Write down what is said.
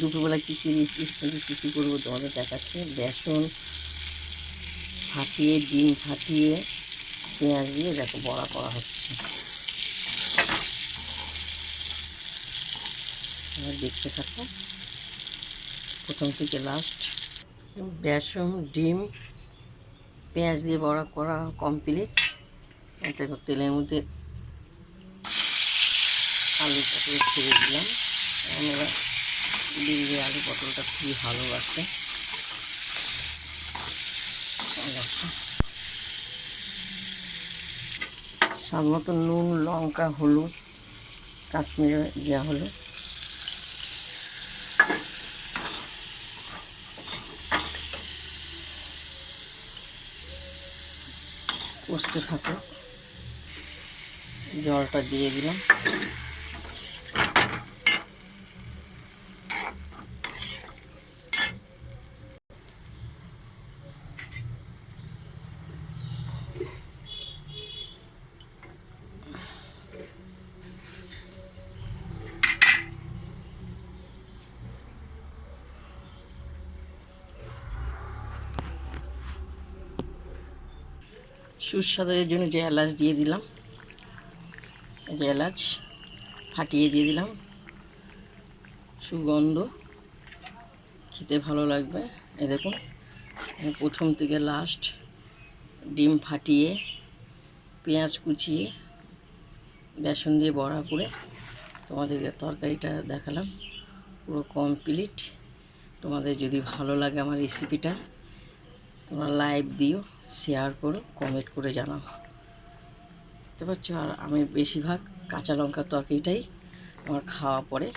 দুপুরবেলা কী কী কী কী করবো তোমাদের দেখাচ্ছে। বেসন ফাটিয়ে, ডিম ফাটিয়ে, পেঁয়াজ দিয়ে দেখো বড়া করা হচ্ছে। দেখতে থাকো প্রথম থেকে লাস্ট। বেসন, ডিম, পেঁয়াজ দিয়ে বড়া করা কমপ্লিট। দেখো তেলের মধ্যে আলু পটল ছেড়ে দিলাম। আমরা দিল্লি আলু পটলটা খুবই ভালোবাসে। স্বাদ মতো নুন, লঙ্কা, হলুদ, কাশ্মীরে দেওয়া হলো। কষতে থাকো, জলটা দিয়ে দিলাম। সুস্বাদের জন্য যে এলাচ দিয়ে দিলাম, যে এলাচ ফাটিয়ে দিয়ে দিলাম, সুগন্ধ, খেতে ভালো লাগবে। এই দেখুন প্রথম থেকে লাস্ট ডিম ফাটিয়ে, পেঁয়াজ কুচিয়ে, বেসন দিয়ে বড়া করে তোমাদেরকে তরকারিটা দেখালাম। পুরো কমপ্লিট। তোমাদের যদি ভালো লাগে আমার রেসিপিটা, তোমরা লাইক দিও, শেয়ার করো, কমেন্ট করে জানাও, বুঝতে পারছো। আর আমি বেশিরভাগ কাঁচা লঙ্কার তরকারিটাই আমার খাওয়া পড়ে।